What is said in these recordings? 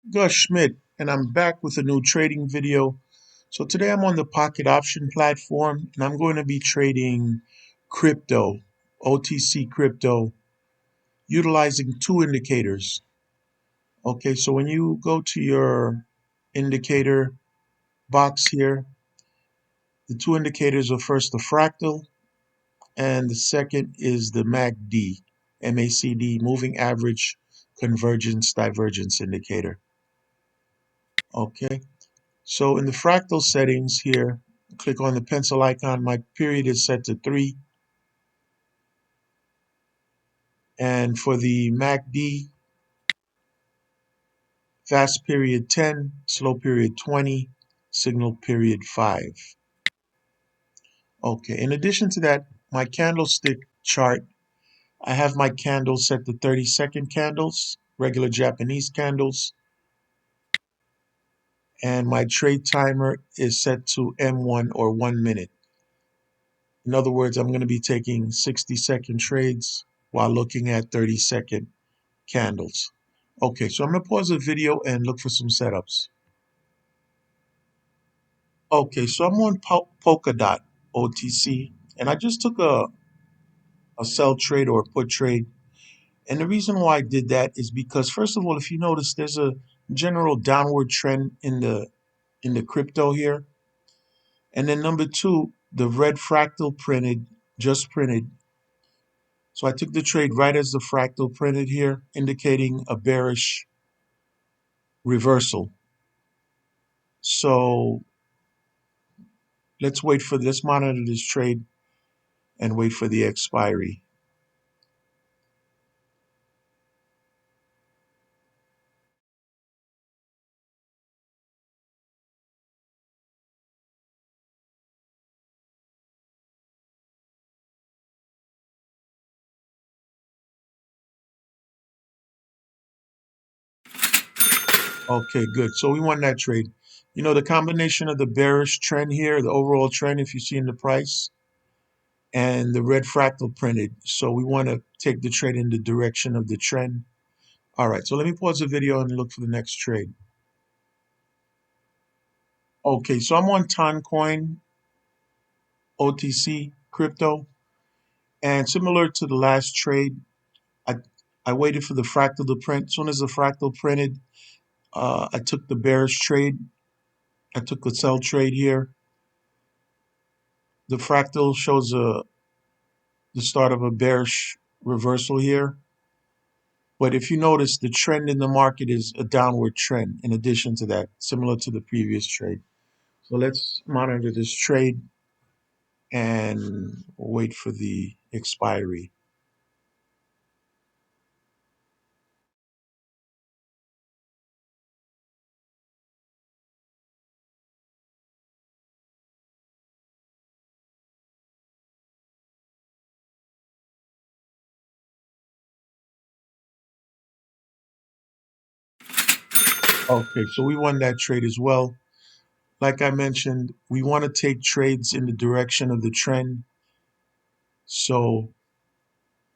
Gus Schmidt, and I'm back with a new trading video. So today I'm on the Pocket Option platform, and I'm going to be trading crypto, OTC crypto, utilizing two indicators. Okay, so when you go to your indicator box here, the two indicators are first the fractal, and the second is the MACD, MACD, moving average convergence divergence indicator. Okay. So in the fractal settings here, click on the pencil icon. My period is set to 3. And for the MACD, fast period 10, slow period 20, signal period 5. Okay, in addition to that, my candlestick chart, I have my candles set to 30-second candles, regular Japanese candles, and my trade timer is set to M1 or 1 minute. In other words, I'm going to be taking 60-second trades while looking at 30-second candles. Okay, so I'm going to pause the video and look for some setups. Okay, so I'm on Polkadot OTC, and I just took a sell trade or a put trade. And the reason why I did that is because, first of all, if you notice, there's a general downward trend in the crypto here. And then number two, the red fractal just printed. So I took the trade right as the fractal printed here, indicating a bearish reversal. So let's monitor this trade and wait for the expiry. Okay, good. So we won that trade. You know, the combination of the bearish trend here, the overall trend, if you see in the price, and the red fractal printed. So we want to take the trade in the direction of the trend. All right, so let me pause the video and look for the next trade. Okay, so I'm on Toncoin OTC crypto, and similar to the last trade, I I waited for the fractal to print. As soon as the fractal printed, I took the bearish trade. I took a sell trade here. The fractal shows the start of a bearish reversal here. But if you notice, the trend in the market is a downward trend in addition to that, similar to the previous trade. So let's monitor this trade and wait for the expiry. Okay, so we won that trade as well. Like I mentioned, we want to take trades in the direction of the trend. So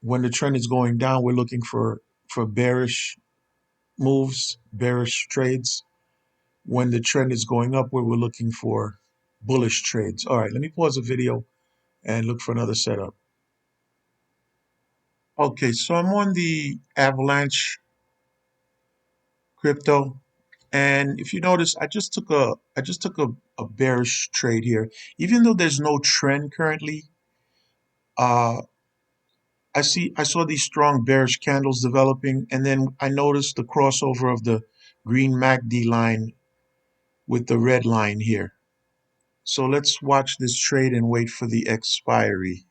when the trend is going down, we're looking for bearish moves, bearish trades. When the trend is going upward, we're looking for bullish trades. All right, let me pause the video and look for another setup. Okay, so I'm on the Avalanche crypto, and if you notice, I just took a bearish trade here. Even though there's no trend currently, uh, I saw these strong bearish candles developing, and then I noticed the crossover of the green MACD line with the red line here. So let's watch this trade and wait for the expiry.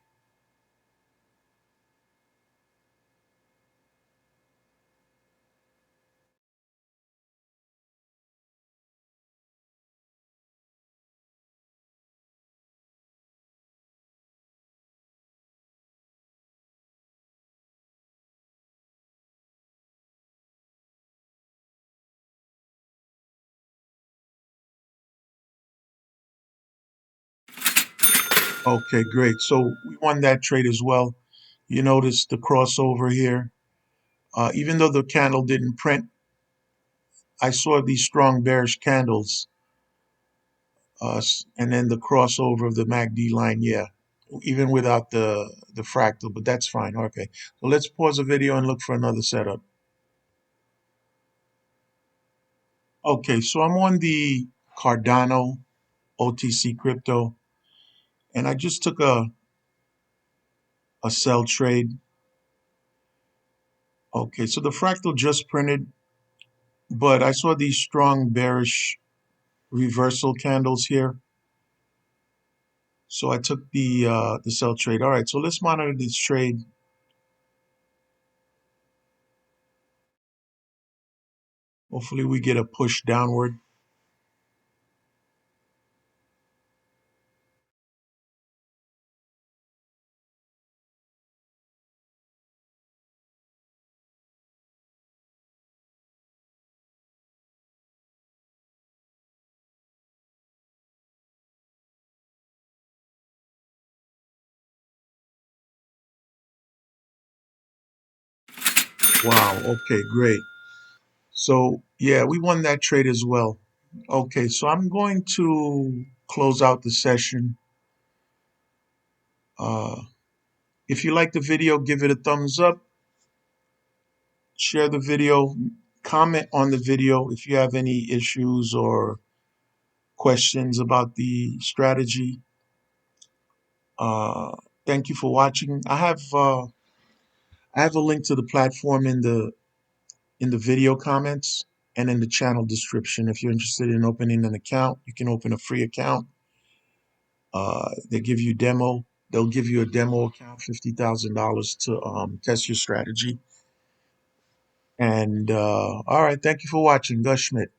Okay, great. So we won that trade as well. You notice the crossover here. Even though the candle didn't print, I saw these strong bearish candles, and then the crossover of the MACD line. Yeah, even without the fractal, but that's fine. Okay, so let's pause the video and look for another setup. Okay, so I'm on the Cardano OTC crypto, and I just took a sell trade. Okay, so the fractal just printed, but I saw these strong bearish reversal candles here. So I took the sell trade. All right, so let's monitor this trade. Hopefully we get a push downward. Wow, okay, great. So yeah, we won that trade as well. Okay, so I'm going to close out the session. Uh, if you like the video, give it a thumbs up, share the video, comment on the video if you have any issues or questions about the strategy. Uh, Thank you for watching. I have a link to the platform in the video comments and in the channel description. If you're interested in opening an account, you can open a free account. They give you demo. They'll give you a demo account, $50,000 to test your strategy. And all right, thank you for watching. Gus Schmidt.